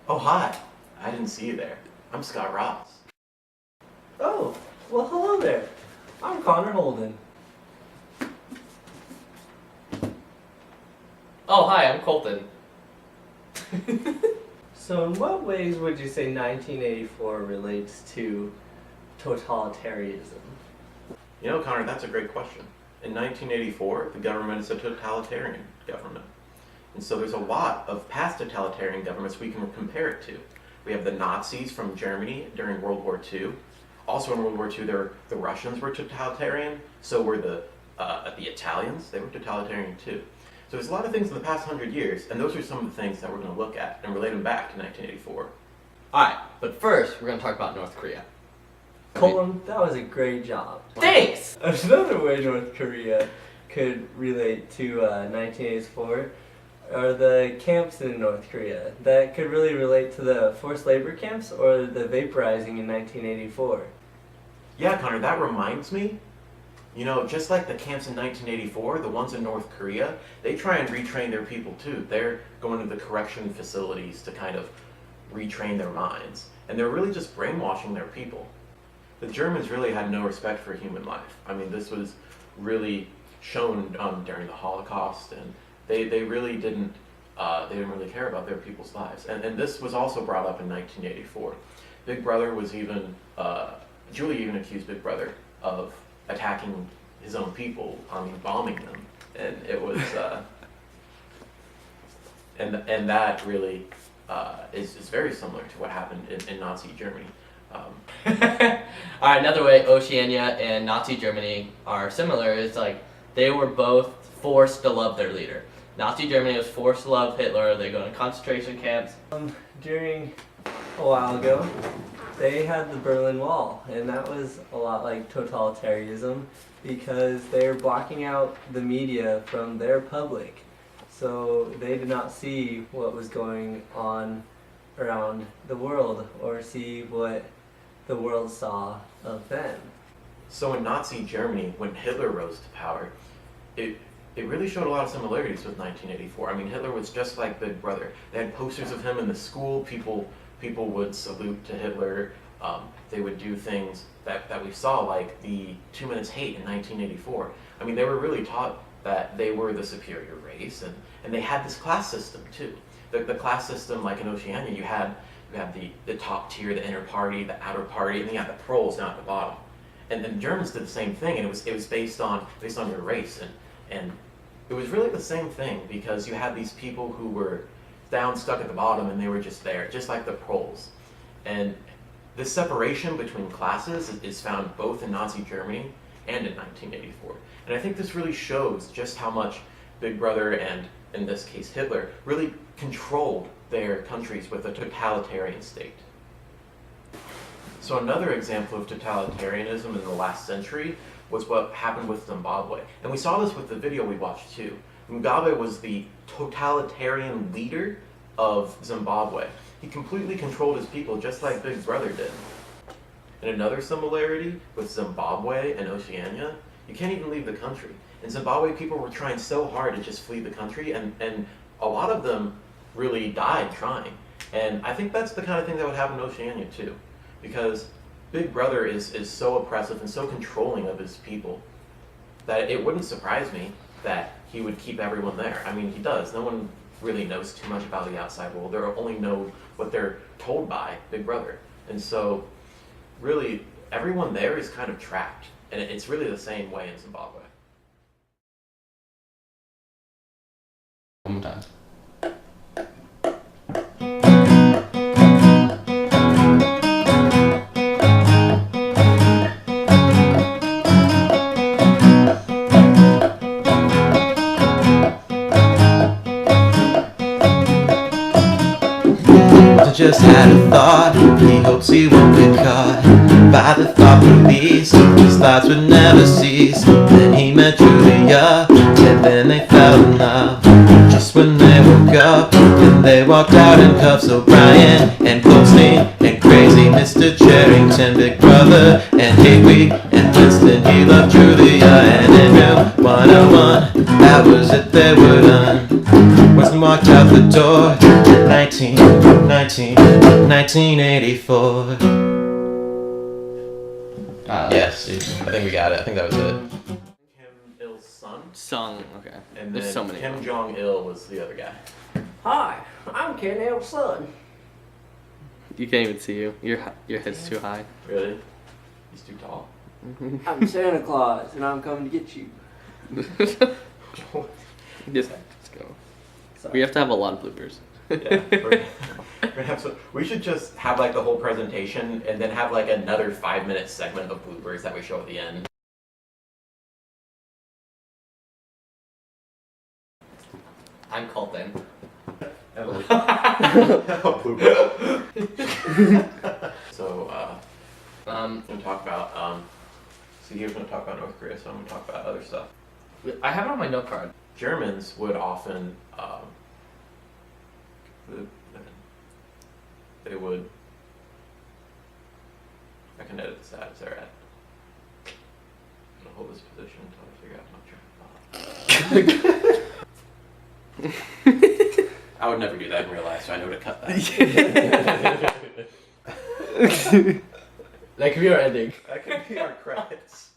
Oh, hi. I didn't see you there. I'm Scott Ross. Oh, well, hello there. I'm Connor Holden. Oh, hi, I'm Colton. So, in what ways would you say 1984 relates to totalitarianism? You know, Connor, that's a great question. In 1984, the government is a totalitarian government. And so there's a lot of past totalitarian governments we can compare it to. We have the Nazis from Germany during World War II. Also in World War II, the Russians were totalitarian, so were the Italians. They were totalitarian too. So there's a lot of things in the past 100 years, and those are some of the things that we're going to look at and relate them back to 1984. Alright, but first, we're going to talk about North Korea. Colton, that was a great job. Thanks! Another way North Korea could relate to 1984 are the camps in North Korea. That could really relate to the forced labor camps or the vaporizing in 1984. Yeah, Connor, that reminds me. You know, just like the camps in 1984, the ones in North Korea, they try and retrain their people too. They're going to the correction facilities to kind of retrain their minds. And they're really just brainwashing their people. The Germans really had no respect for human life. I mean, this was really shown during the Holocaust, and they really didn't really care about their people's lives. And this was also brought up in 1984. Big Brother was even, Julie even accused Big Brother of attacking his own people, bombing them. And it was, and that really is very similar to what happened in Nazi Germany. Alright, another way Oceania and Nazi Germany are similar is like they were both forced to love their leader. Nazi Germany was forced to love Hitler. They go to concentration camps. During a while ago, they had the Berlin Wall, and that was a lot like totalitarianism because they were blocking out the media from their public. So they did not see what was going on around the world or see what the world saw of them. So in Nazi Germany, when Hitler rose to power, it really showed a lot of similarities with 1984. I mean, Hitler was just like Big Brother. They had posters of him in the school. People would salute to Hitler. They would do things that we saw, like the 2 Minutes Hate in 1984. I mean, they were really taught that they were the superior race, and they had this class system too. The class system, like in Oceania, you had the top tier, the inner party, the outer party, and then you had the proles down at the bottom. And the Germans did the same thing, and it was based on your race, and it was really the same thing because you had these people who were down, stuck at the bottom, and they were just there, just like the proles. And this separation between classes is found both in Nazi Germany and in 1984. And I think this really shows just how much Big Brother and, in this case, Hitler, really controlled their countries with a totalitarian state. So another example of totalitarianism in the last century was what happened with Zimbabwe. And we saw this with the video we watched too. Mugabe was the totalitarian leader of Zimbabwe. He completely controlled his people just like Big Brother did. And another similarity with Zimbabwe and Oceania, you can't even leave the country. In Zimbabwe, people were trying so hard to just flee the country, and a lot of them really died trying. And I think that's the kind of thing that would happen in Oceania too, because Big Brother is so oppressive and so controlling of his people that it wouldn't surprise me that he would keep everyone there. I mean, he does. No one really knows too much about the outside world. They only know what they're told by Big Brother. And so, really, everyone there is kind of trapped. And it's really the same way in Zimbabwe. One more time. Just had a thought, he hopes he won't get caught by the thought police. His thoughts would never cease. Then he met Julia, and then they fell in love. Just when they woke up, and they walked out in cuffs. O'Brien and Colton and crazy Mr. Charrington, Big Brother and Higby and Winston. He loved Julia, and in room 101, that was it, they were done. Winston walked out the door in 1984. Yes, I think we got it. I think that was it. Kim Il Sung, Sung. Okay. and There's then so many. Kim Jong Il was the other guy. Hi, I'm Ken L's son. You can't even see you. Your head's too high. Really? He's too tall. I'm Santa Claus, and I'm coming to get you. Just go. We have to have a lot of bloopers. Yeah, we're gonna have some, we should just have like the whole presentation and then have like another 5-minute segment of bloopers that we show at the end. I'm Colton. So, Um, I'm gonna talk about, so he was gonna talk about North Korea, so I'm gonna talk about other stuff. I have it on my note card. Germans would often, they would, I can edit this out, it's alright. I'm gonna hold this position until I figure out my track. I would never do that in real life, so I know to cut that. That could be our ending. That could be our credits.